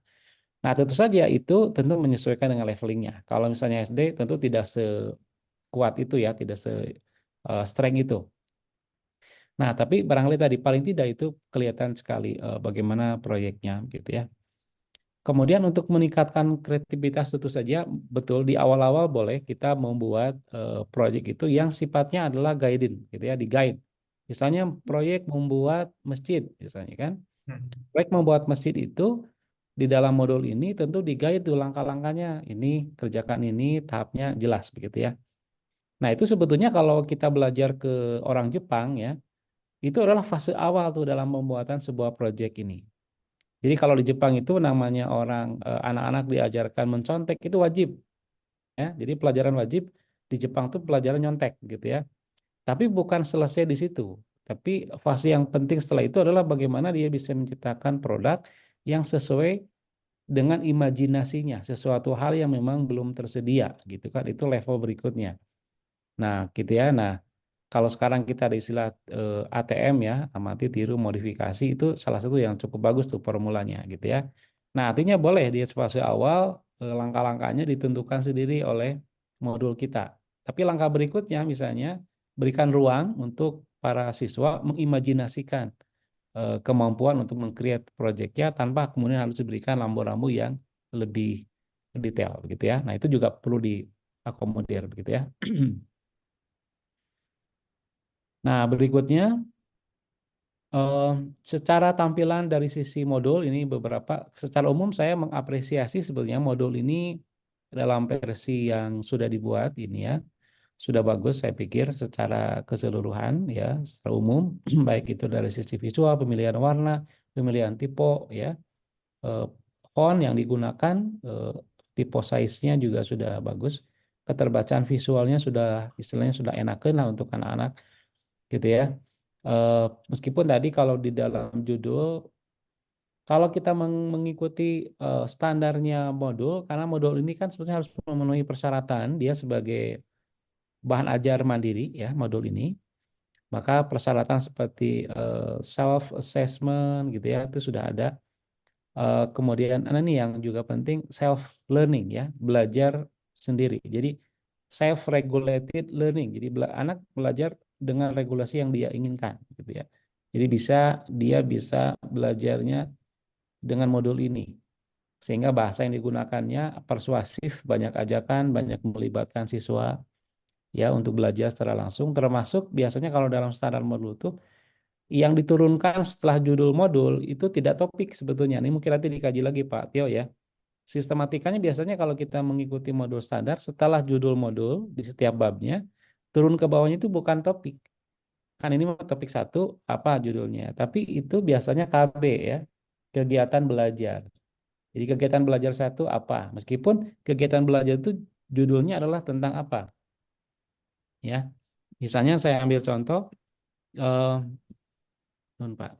H: Nah, tentu saja itu tentu menyesuaikan dengan levelingnya. Kalau misalnya SD tentu tidak sekuat itu ya, tidak se-strength itu. Nah, tapi barangkali tadi paling tidak itu kelihatan sekali bagaimana proyeknya gitu ya. Kemudian untuk meningkatkan kreativitas tentu saja betul di awal-awal boleh kita membuat proyek itu yang sifatnya adalah guiding gitu ya, di guide. Misalnya proyek membuat masjid misalnya kan. Proyek membuat masjid itu di dalam modul ini tentu di-guide tuh langkah-langkahnya. Ini kerjakan ini tahapnya jelas begitu ya. Nah, itu sebetulnya kalau kita belajar ke orang Jepang ya, itu adalah fase awal tuh dalam pembuatan sebuah proyek ini. Jadi kalau di Jepang itu namanya anak-anak diajarkan mencontek itu wajib ya. Jadi pelajaran wajib di Jepang tuh pelajaran nyontek gitu ya. Tapi bukan selesai di situ. Tapi fase yang penting setelah itu adalah bagaimana dia bisa menciptakan produk yang sesuai dengan imajinasinya, sesuatu hal yang memang belum tersedia gitu kan. Itu level berikutnya. Nah, gitu ya. Nah, kalau sekarang kita ada istilah ATM ya, amati, tiru, modifikasi, itu salah satu yang cukup bagus tuh formulanya gitu ya. Nah, artinya boleh di fase awal langkah-langkahnya ditentukan sendiri oleh modul kita. Tapi langkah berikutnya misalnya berikan ruang untuk para siswa mengimajinasikan kemampuan untuk meng-create proyeknya tanpa kemudian harus diberikan rambu-rambu yang lebih detail begitu ya. Nah, itu juga perlu diakomodir begitu ya. Nah, berikutnya secara tampilan dari sisi modul ini beberapa secara umum saya mengapresiasi sebetulnya modul ini dalam versi yang sudah dibuat ini ya. Sudah bagus saya pikir secara keseluruhan ya, secara umum baik itu dari sisi visual, pemilihan warna, pemilihan tipe ya, eh, font yang digunakan, tipe size-nya juga sudah bagus, keterbacaan visualnya sudah istilahnya sudah enakan lah untuk anak-anak gitu ya. Meskipun tadi kalau di dalam judul kalau kita mengikuti standarnya modul, karena modul ini kan sebetulnya harus memenuhi persyaratan dia sebagai bahan ajar mandiri ya modul ini, maka persyaratan seperti self assessment gitu ya itu sudah ada. Kemudian ini yang juga penting self learning ya, belajar sendiri. Jadi self regulated learning. Jadi anak belajar dengan regulasi yang dia inginkan gitu ya. Jadi dia bisa belajarnya dengan modul ini. Sehingga bahasa yang digunakannya persuasif, banyak ajakan, banyak melibatkan siswa ya untuk belajar secara langsung, termasuk biasanya kalau dalam standar modul itu yang diturunkan setelah judul modul itu tidak topik sebetulnya. Ini mungkin nanti dikaji lagi Pak Tio ya. Sistematikanya biasanya kalau kita mengikuti modul standar, setelah judul modul di setiap babnya, turun ke bawahnya itu bukan topik. Kan ini topik 1, apa judulnya. Tapi itu biasanya KB ya, kegiatan belajar. Jadi kegiatan belajar 1 apa? Meskipun kegiatan belajar itu judulnya adalah tentang apa. Ya, misalnya saya ambil contoh, Pak.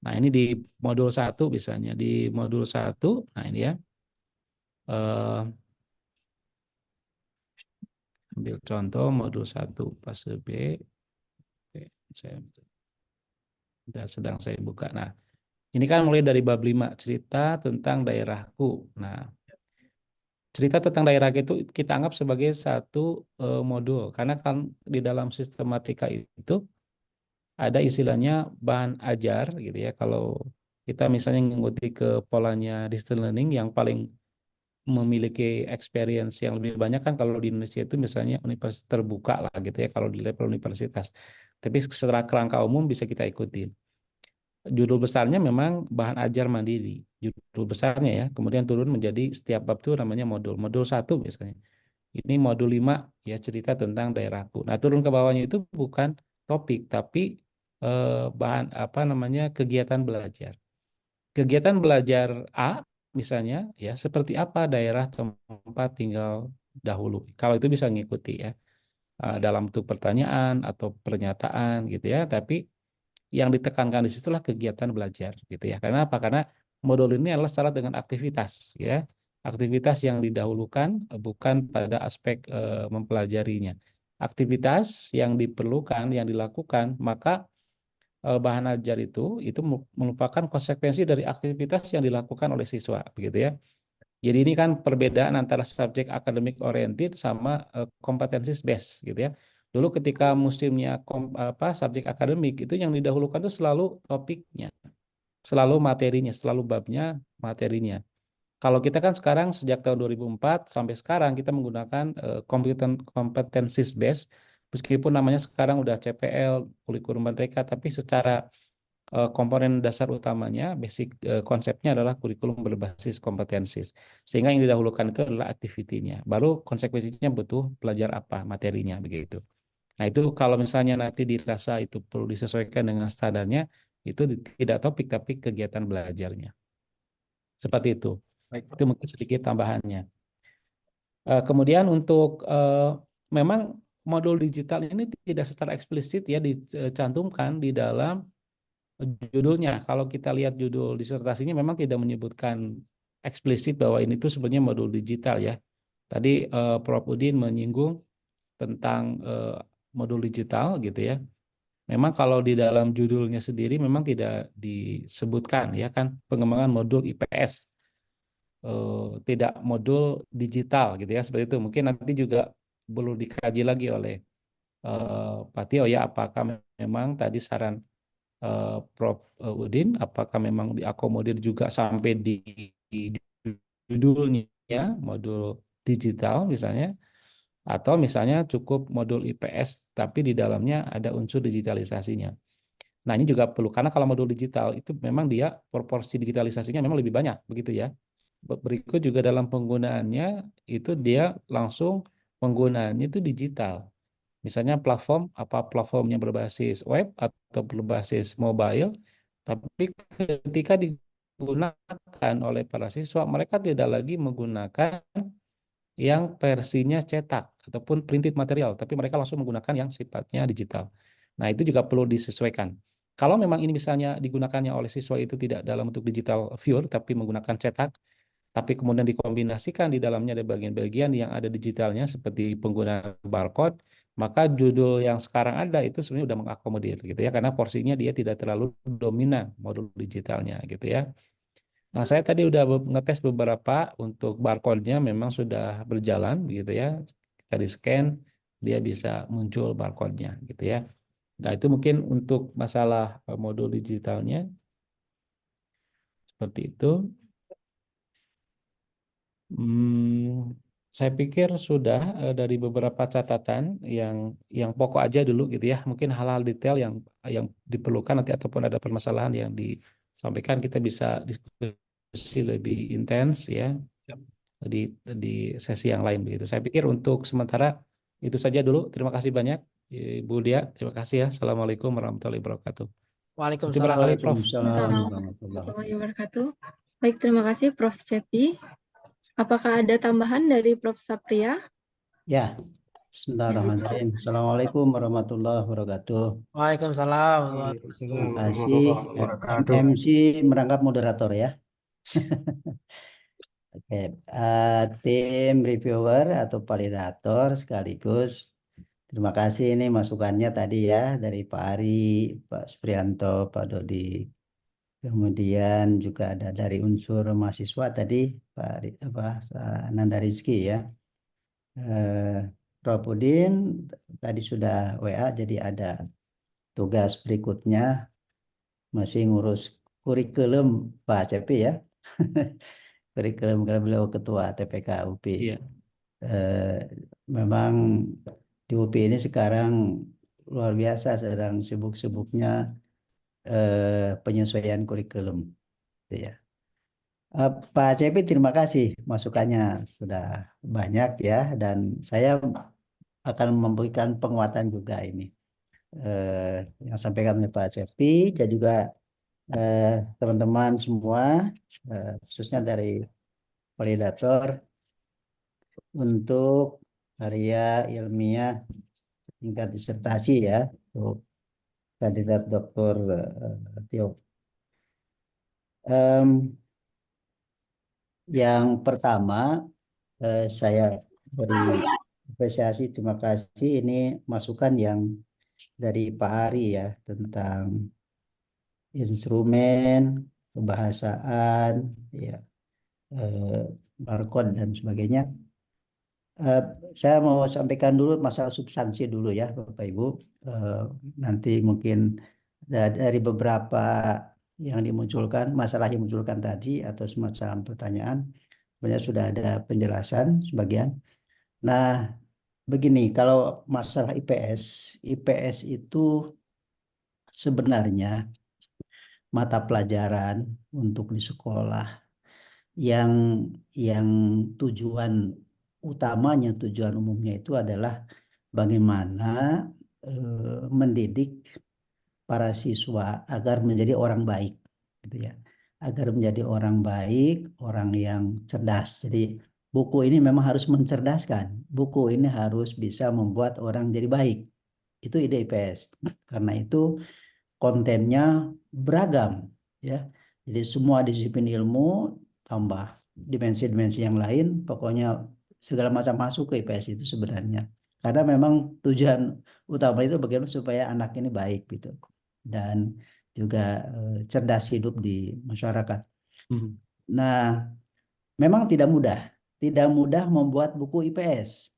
H: Nah, ini di modul 1 misalnya. Di modul 1, nah ini ya. Ambil contoh modul 1 fase B. Oke, sedang saya buka. Nah, ini kan mulai dari bab 5, cerita tentang daerahku. Nah, cerita tentang daerah itu kita anggap sebagai satu modul. Karena kan di dalam sistematika itu ada istilahnya bahan ajar gitu ya. Kalau kita misalnya mengikuti ke polanya distance learning yang paling memiliki experience yang lebih banyak kan kalau di Indonesia itu misalnya universitas terbuka lah gitu ya kalau di level universitas. Tapi secara kerangka umum bisa kita ikuti. Judul besarnya memang bahan ajar mandiri. Judul besarnya ya. Kemudian turun menjadi setiap bab itu namanya modul. Modul 1 misalnya. Ini modul 5 ya cerita tentang daerahku. Nah, turun ke bawahnya itu bukan topik tapi bahan apa namanya kegiatan belajar. Kegiatan belajar A misalnya ya seperti apa daerah tempat tinggal dahulu. Kalau itu bisa ngikuti ya dalam bentuk pertanyaan atau pernyataan gitu ya. Tapi yang ditekankan di situlah kegiatan belajar gitu ya. Karena apa? Karena modul ini adalah syarat dengan aktivitas ya. Aktivitas yang didahulukan bukan pada aspek mempelajarinya. Aktivitas yang diperlukan, yang dilakukan, maka bahan ajar itu merupakan konsekuensi dari aktivitas yang dilakukan oleh siswa, begitu ya. Jadi ini kan perbedaan antara subjek academic oriented sama competency based, gitu ya. Dulu ketika musimnya subjek akademik itu yang didahulukan itu selalu topiknya, selalu materinya, selalu babnya, materinya. Kalau kita kan sekarang sejak tahun 2004 sampai sekarang kita menggunakan competency based, meskipun namanya sekarang udah CPL, kurikulum merdeka, tapi secara komponen dasar utamanya, basic konsepnya adalah kurikulum berbasis kompetensis. Sehingga yang didahulukan itu adalah activity-nya. Baru konsekuensinya butuh belajar apa, materinya begitu. Nah itu kalau misalnya nanti dirasa itu perlu disesuaikan dengan standarnya, itu tidak topik tapi kegiatan belajarnya. Seperti itu.
B: Baik.
H: Itu mungkin sedikit tambahannya. Kemudian untuk memang modul digital ini tidak secara eksplisit ya dicantumkan di dalam judulnya. Kalau kita lihat judul disertasinya memang tidak menyebutkan eksplisit bahwa ini tuh sebenarnya modul digital ya. Tadi Prof. Udin menyinggung tentang modul digital gitu ya. Memang kalau di dalam judulnya sendiri memang tidak disebutkan ya kan pengembangan modul IPS. Tidak modul digital gitu ya seperti itu. Mungkin nanti juga perlu dikaji lagi oleh Pak Tio ya apakah memang tadi saran Prof. Udin apakah memang diakomodir juga sampai di judulnya modul digital misalnya atau misalnya cukup modul IPS tapi di dalamnya ada unsur digitalisasinya. Nah, ini juga perlu karena kalau modul digital itu memang dia proporsi digitalisasinya memang lebih banyak begitu ya. Berikut juga dalam penggunaannya itu dia langsung penggunaannya itu digital. Misalnya platformnya berbasis web atau berbasis mobile, tapi ketika digunakan oleh para siswa, mereka tidak lagi menggunakan yang versinya cetak ataupun printed material, tapi mereka langsung menggunakan yang sifatnya digital. Nah, itu juga perlu disesuaikan. Kalau memang ini misalnya digunakannya oleh siswa itu tidak dalam bentuk digital viewer, tapi menggunakan cetak, tapi kemudian dikombinasikan di dalamnya ada bagian-bagian yang ada digitalnya seperti penggunaan barcode, maka judul yang sekarang ada itu sebenarnya sudah mengakomodir gitu ya, karena porsinya dia tidak terlalu dominan modul digitalnya gitu ya. Nah, saya tadi udah ngetes beberapa untuk barcode-nya memang sudah berjalan gitu ya. Kita di-scan, dia bisa muncul barcode-nya gitu ya. Nah, itu mungkin untuk masalah modul digitalnya seperti itu. Saya pikir sudah dari beberapa catatan yang pokok aja dulu gitu ya. Mungkin hal-hal detail yang diperlukan nanti ataupun ada permasalahan yang disampaikan kita bisa diskusi lebih intens ya di sesi yang lain begitu. Saya pikir untuk sementara itu saja dulu. Terima kasih banyak Ibu Dia. Terima kasih ya. Assalamualaikum warahmatullahi wabarakatuh. Itu
B: Waalaikumsalam.
H: barangkali Prof.
F: Waalaikumsalam warahmatullahi
C: Warahmatullahi wabarakatuh. Baik, terima kasih Prof. Cepi. Apakah ada tambahan dari Prof. Sapria?
F: Ya, bismillahirrahmanirrahim. Assalamualaikum warahmatullahi wabarakatuh.
B: Waalaikumsalam.
E: Waalaikumsalam
F: Terima kasih.
E: warahmatullahi wabarakatuh.
F: MC merangkap moderator ya. Oke, tim reviewer atau validator sekaligus terima kasih ini masukannya tadi ya dari Pak Ari, Pak Supriyanto, Pak Dodi. Kemudian juga ada dari unsur mahasiswa tadi Pak Nanda Rizky ya. Prof. Udin tadi sudah WA jadi ada tugas berikutnya masih ngurus kurikulum Pak Cepi ya. Kurikulum karena beliau ketua TPK UPI.
H: Iya.
F: Memang di UPI ini sekarang luar biasa sedang sibuk-sibuknya penyesuaian kurikulum. Gitu ya. Pak Cepi terima kasih masukannya sudah banyak ya dan saya akan memberikan penguatan juga ini yang sampaikan oleh Pak Cepi dan juga teman-teman semua khususnya dari validator untuk karya ilmiah tingkat disertasi ya untuk kandidat Dr. Tio. Yang pertama saya beri apresiasi terima kasih ini masukan yang dari Pak Ari ya tentang instrumen, kebahasaan, ya, barcode dan sebagainya. Saya mau sampaikan dulu masalah substansi dulu ya, Bapak Ibu. Nanti mungkin dari beberapa yang dimunculkan, masalah yang dimunculkan tadi atau semacam pertanyaan, sebenarnya sudah ada penjelasan sebagian. Nah, begini, kalau masalah IPS itu sebenarnya mata pelajaran untuk di sekolah yang yang tujuan utamanya, tujuan umumnya itu adalah bagaimana mendidik para siswa agar menjadi orang baik, gitu ya, agar menjadi orang baik, orang yang cerdas. Jadi buku ini memang harus mencerdaskan, buku ini harus bisa membuat orang jadi baik. Itu ide IPS. Karena itu kontennya beragam, ya. Jadi semua disiplin ilmu tambah dimensi-dimensi yang lain, pokoknya segala macam masuk ke IPS itu sebenarnya. Karena memang tujuan utama itu bagaimana supaya anak ini baik gitu dan juga cerdas hidup di masyarakat. Nah, memang tidak mudah membuat buku IPS.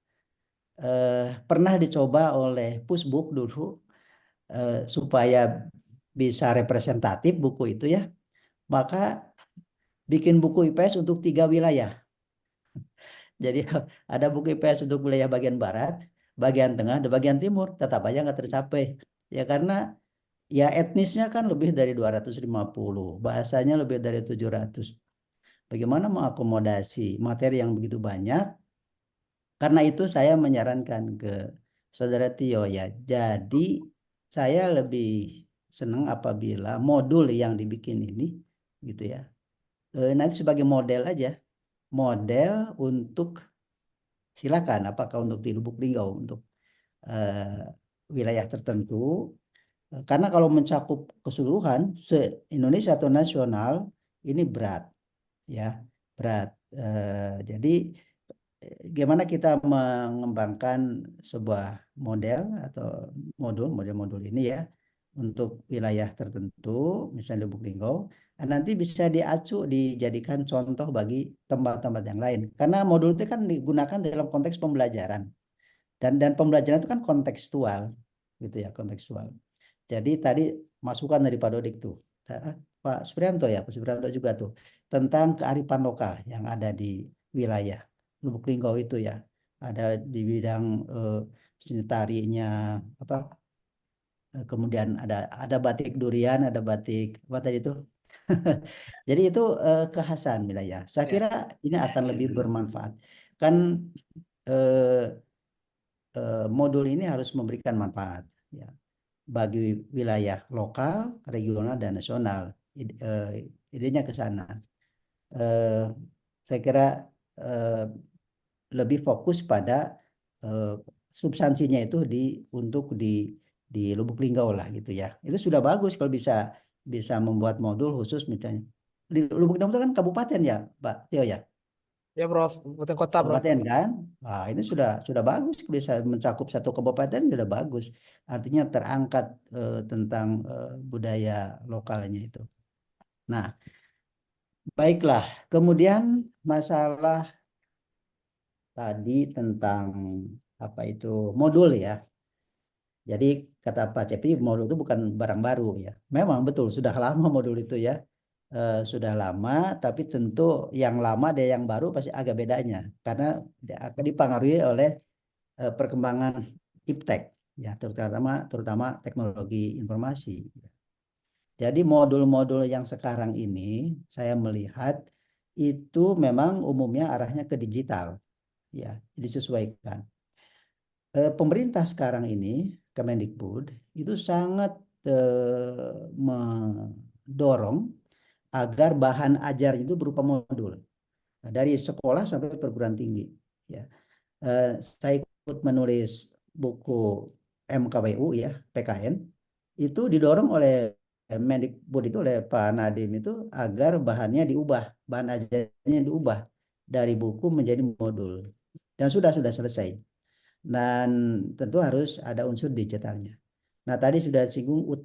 F: Pernah dicoba oleh Pusbuk dulu supaya bisa representatif buku itu ya, maka bikin buku IPS untuk 3 wilayah. Jadi ada buku IPS untuk wilayah bagian barat, bagian tengah, dan bagian timur, tetap aja nggak tercapai. Ya karena ya etnisnya kan lebih dari 250, bahasanya lebih dari 700. Bagaimana mengakomodasi materi yang begitu banyak? Karena itu saya menyarankan ke Saudara Tio ya, jadi saya lebih senang apabila modul yang dibikin ini gitu ya, nanti sebagai model aja, model untuk silakan apakah untuk di Lubuk Linggau untuk wilayah tertentu, karena kalau mencakup keseluruhan se-Indonesia atau nasional ini berat ya, berat. Jadi gimana kita mengembangkan sebuah model atau model-modul ini ya untuk wilayah tertentu, misalnya Lubuk Linggau, nanti bisa diacu dijadikan contoh bagi tempat-tempat yang lain. Karena modul itu kan digunakan dalam konteks pembelajaran dan pembelajaran itu kan kontekstual, gitu ya, kontekstual. Jadi tadi masukan dari Pak Dodik tuh, Pak Suprianto ya, Pak Suprianto juga tuh tentang kearifan lokal yang ada di wilayah Lubuk Linggau itu ya, ada di bidang seni tarinya apa, kemudian ada batik durian, ada batik apa tadi itu. Jadi itu kekhasan wilayah. Saya kira ini akan lebih bermanfaat. Kan modul ini harus memberikan manfaat ya bagi wilayah lokal, regional, dan nasional. Idenya ke sana. Saya kira lebih fokus pada substansinya itu untuk di Lubuk Linggau lah gitu ya. Itu sudah bagus kalau bisa membuat modul khusus misalnya. Di Lubuk Linggau itu kan kabupaten ya, Pak Tio ya.
B: Ya, Prof. Kabupaten kota, Prof.
F: Kabupaten kan? Nah, ini sudah bagus, bisa mencakup satu kabupaten sudah bagus. Artinya terangkat tentang budaya lokalnya itu. Nah, baiklah. Kemudian masalah tadi tentang apa itu modul ya. Jadi kata Pak Cepi, modul itu bukan barang baru ya. Memang betul sudah lama modul itu ya. Sudah lama, tapi tentu yang lama dan yang baru pasti agak bedanya karena akan dipengaruhi oleh perkembangan iptek ya, terutama teknologi informasi. Jadi modul-modul yang sekarang ini saya melihat itu memang umumnya arahnya ke digital ya, disesuaikan. Pemerintah sekarang ini Kemendikbud itu sangat mendorong agar bahan ajar itu berupa modul dari sekolah sampai perguruan tinggi ya. Saya ikut menulis buku MKWU ya, PKN, itu didorong oleh Mendikbud itu, oleh Pak Nadiem itu, agar bahannya diubah, bahan ajarnya diubah dari buku menjadi modul, dan sudah selesai. Dan tentu harus ada unsur digitalnya. Nah, tadi sudah disinggung UT.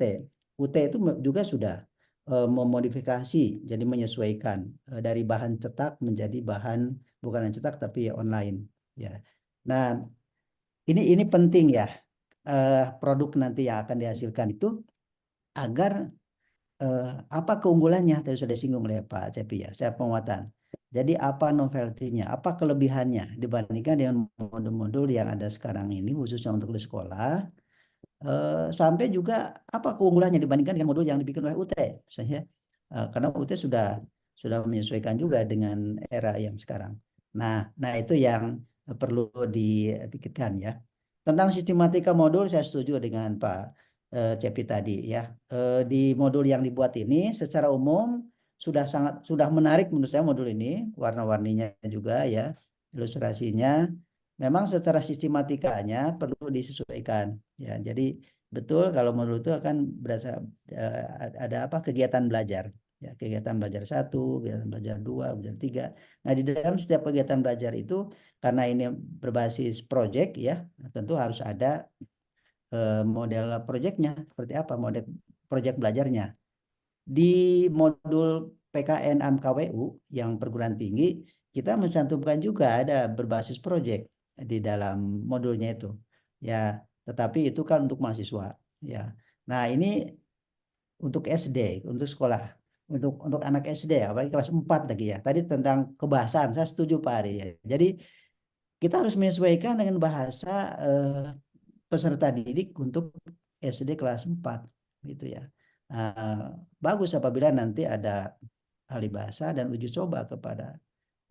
F: UT itu juga sudah memodifikasi, jadi menyesuaikan dari bahan cetak menjadi bahan bukan yang cetak tapi online ya. Nah, ini penting ya, produk nanti yang akan dihasilkan itu agar apa keunggulannya tadi sudah disinggung oleh Pak Cepi ya, saya penguatan. Jadi apa novelty-nya, apa kelebihannya dibandingkan dengan modul-modul yang ada sekarang ini khususnya untuk di sekolah, sampai juga apa keunggulannya dibandingkan dengan modul yang dibikin oleh UT misalnya. Karena UT sudah menyesuaikan juga dengan era yang sekarang. Nah itu yang perlu dipikirkan ya. Tentang sistematika modul saya setuju dengan Pak Cepi tadi ya. Di modul yang dibuat ini secara umum sudah menarik menurut saya modul ini, warna-warninya juga ya, ilustrasinya. Memang secara sistematikanya perlu disesuaikan ya. Jadi betul kalau modul itu akan berasa ada apa kegiatan belajar ya, kegiatan belajar 1, kegiatan belajar 2, belajar 3. Nah, di dalam setiap kegiatan belajar itu karena ini berbasis project ya, tentu harus ada model projectnya seperti apa, model project belajarnya. Di modul PKN AMKWU yang perguruan tinggi kita mencantumkan juga ada berbasis project di dalam modulnya itu ya, tetapi itu kan untuk mahasiswa ya. Nah ini untuk SD, untuk sekolah, untuk anak SD ya, apalagi kelas 4 lagi ya. Tadi tentang kebahasaan saya setuju Pak Ari ya. Jadi kita harus menyesuaikan dengan bahasa peserta didik untuk SD kelas 4 gitu ya. Bagus apabila nanti ada ahli bahasa dan uji coba kepada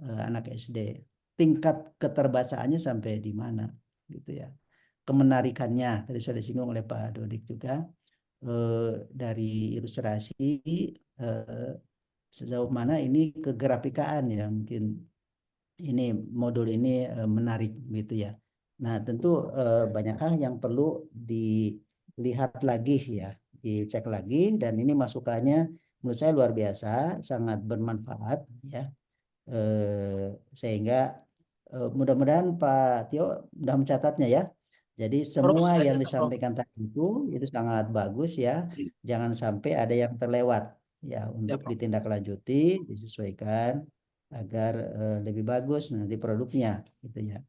F: anak SD. Tingkat keterbacaannya sampai di mana gitu ya. Kemenarikannya tadi sudah disinggung oleh Pak Dodik juga, dari ilustrasi sejauh mana ini kegerafikaan ya, mungkin ini modul ini menarik gitu ya. Nah tentu banyak hal yang perlu dilihat lagi ya, dicek lagi, dan ini masukannya menurut saya luar biasa, sangat bermanfaat ya. Sehingga mudah-mudahan Pak Tio sudah mencatatnya ya. Jadi semua yang disampaikan tadi itu sangat bagus ya. Jangan sampai ada yang terlewat ya, untuk ditindaklanjuti, disesuaikan agar lebih bagus nanti produknya gitu ya.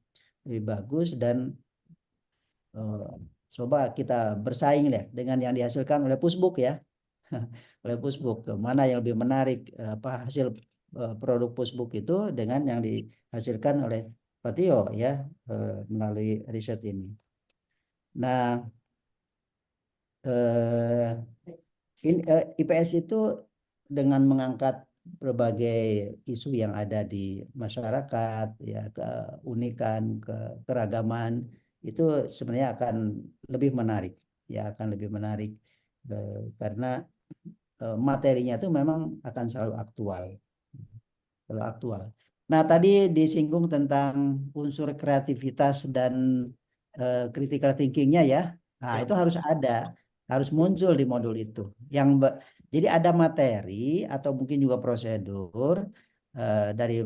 F: Lebih bagus dan coba kita bersaing deh dengan yang dihasilkan oleh Pusbuk ya. Oleh Pusbuk mana yang lebih menarik, apa hasil produk Pusbuk itu dengan yang dihasilkan oleh Pak Tio ya, melalui riset ini. Nah, IPS itu dengan mengangkat berbagai isu yang ada di masyarakat ya, keunikan, keragaman, itu sebenarnya akan lebih menarik ya, akan lebih menarik karena materinya itu memang akan selalu aktual. Nah, tadi disinggung tentang unsur kreativitas dan critical thinkingnya ya. Nah, itu harus ada, harus muncul di modul itu. Jadi ada materi atau mungkin juga prosedur dari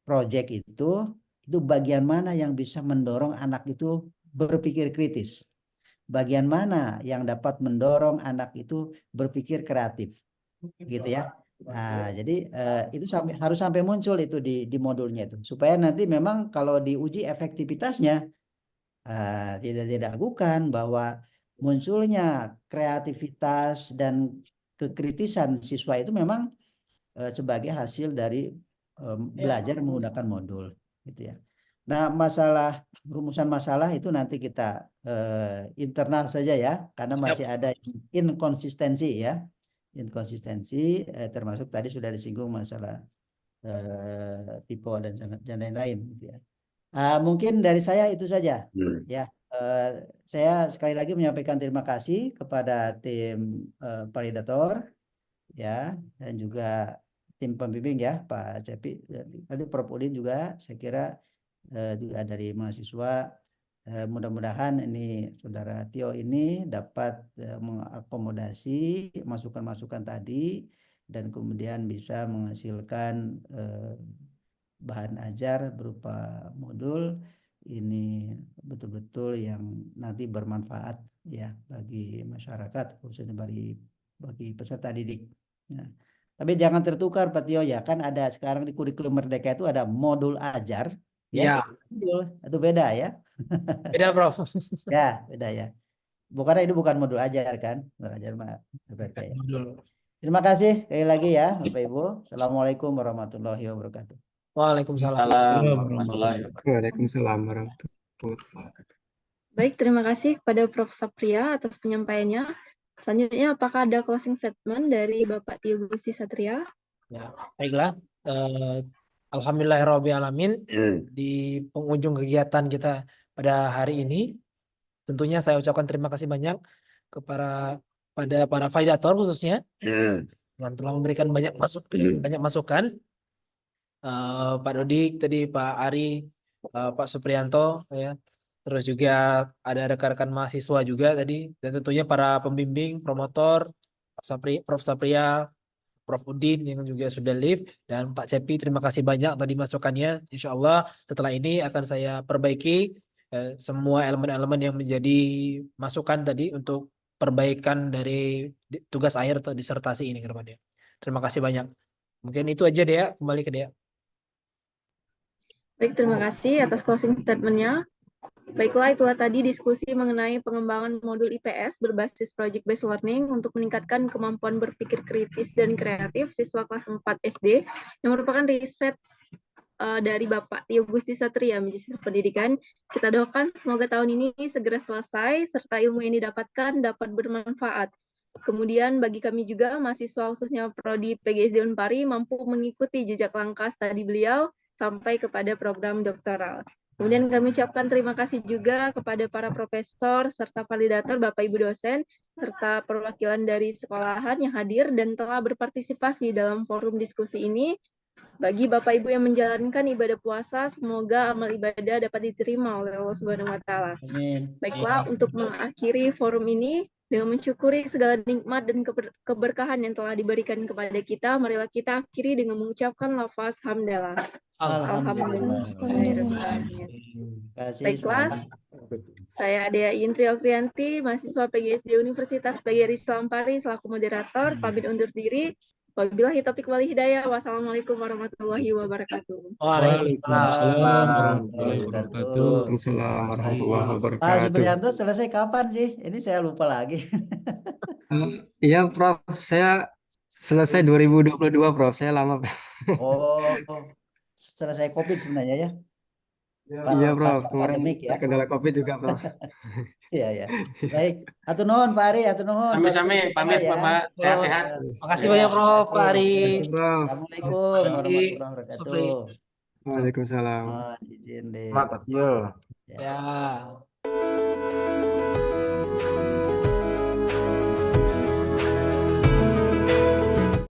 F: project itu bagian mana yang bisa mendorong anak itu berpikir kritis. Bagian mana yang dapat mendorong anak itu berpikir kreatif, gitu ya. Nah, jadi itu harus sampai muncul itu di modulnya itu, supaya nanti memang kalau diuji efektivitasnya tidak diragukan bahwa munculnya kreativitas dan kekritisan siswa itu memang sebagai hasil dari belajar menggunakan modul, gitu ya. Nah, rumusan masalah itu nanti kita internal saja ya, karena masih ada inkonsistensi ya. Inkonsistensi termasuk tadi sudah disinggung masalah tipe dan lain-lain gitu ya. Mungkin dari saya itu saja ya. Saya sekali lagi menyampaikan terima kasih kepada tim validator ya, dan juga tim pembimbing ya Pak Cepi, tadi Prof Udin juga saya kira juga dari mahasiswa. Mudah-mudahan ini Saudara Tio ini dapat mengakomodasi masukan-masukan tadi dan kemudian bisa menghasilkan bahan ajar berupa modul ini betul-betul yang nanti bermanfaat ya bagi masyarakat, khususnya bagi peserta didik. Ya. Tapi jangan tertukar Pak Tio ya, kan ada sekarang di kurikulum Merdeka itu ada modul ajar,
B: Ya,
F: ya. Modul, itu beda ya.
B: beda Prof.
F: Ya, beda ya. Bukan itu bukan modul ajar kan, modul ajar mah berbeda ya.
B: Modul.
F: Terima kasih sekali lagi ya Bapak Ibu. Assalamualaikum warahmatullahi wabarakatuh.
B: Waalaikumsalam.
H: warahmatullahi wabarakatuh.
E: Waalaikumsalam warahmatullahi wabarakatuh.
C: Baik, terima kasih kepada Prof. Sapria atas penyampaiannya. Selanjutnya, apakah ada closing statement dari Bapak Tio Gusti Satria?
B: Ya, baiklah. Alhamdulillahirrahmanirrahim di penghujung kegiatan kita pada hari ini. Tentunya saya ucapkan terima kasih banyak kepada para validator khususnya yang telah memberikan banyak masukan. Pak Dodik tadi, Pak Ari, Pak Suprianto, ya. Terus juga ada rekan-rekan mahasiswa juga tadi, dan tentunya para pembimbing, promotor, Prof. Sapria, Prof. Udin yang juga sudah live, dan Pak Cepi, terima kasih banyak tadi masukannya. Insya Allah setelah ini akan saya perbaiki semua elemen-elemen yang menjadi masukan tadi untuk perbaikan dari tugas akhir atau disertasi ini ke depannya. Terima kasih banyak. Mungkin itu aja Dea, kembali ke Dea.
C: Baik, terima kasih atas closing statement-nya. Baiklah, itulah tadi diskusi mengenai pengembangan modul IPS berbasis Project Based Learning untuk meningkatkan kemampuan berpikir kritis dan kreatif siswa kelas 4 SD yang merupakan riset dari Bapak Tio Gusti Satria, Magister Pendidikan. Kita doakan semoga tahun ini segera selesai serta ilmu yang didapatkan dapat bermanfaat. Kemudian bagi kami juga mahasiswa khususnya Prodi PGSD Unpari mampu mengikuti jejak langkah studi beliau sampai kepada program doktoral. Kemudian kami ucapkan terima kasih juga kepada para profesor serta validator, Bapak Ibu dosen, serta perwakilan dari sekolahan yang hadir dan telah berpartisipasi dalam forum diskusi ini. Bagi Bapak Ibu yang menjalankan ibadah puasa, semoga amal ibadah dapat diterima oleh Allah Subhanahu wa Ta'ala. Baiklah, untuk mengakhiri forum ini, dengan mensyukuri segala nikmat dan keberkahan yang telah diberikan kepada kita, marilah kita akhiri dengan mengucapkan lafaz hamdalah. Alhamdulillah. Baiklah, saya Dea Intri Okrianti, mahasiswa PGSD Universitas PGRI Selampari, selaku moderator, pamit undur diri. Wabillahi taufiq wal hidayah. Wassalamualaikum warahmatullahi wabarakatuh.
H: Waalaikumsalam warahmatullahi wabarakatuh.
E: Waalaikumsalam warahmatullahi
F: Pak
E: wabarakatuh.
F: Suprianto selesai kapan sih? Ini saya lupa lagi.
E: Iya, Prof. Saya selesai 2022, Prof. Saya lama.
F: Oh, selesai COVID sebenarnya ya?
E: Iya, Prof. Kemarin
F: Pandemik ya?
E: terkendala COVID juga, Prof.
F: Iya, ya. Baik. Atur nuhun Pak Ari, atur nuhun.
H: Sami-sami, pamit Bapak. Sehat-sehat.
B: Makasih banyak Prof. Pak Ari.
E: Terima kasih, Prof.
F: Assalamualaikum warahmatullahi wabarakatuh.
B: Supri.
E: Waalaikumsalam.
F: Izin deh.
A: Mantap, yo.
F: Ya.
B: Ya.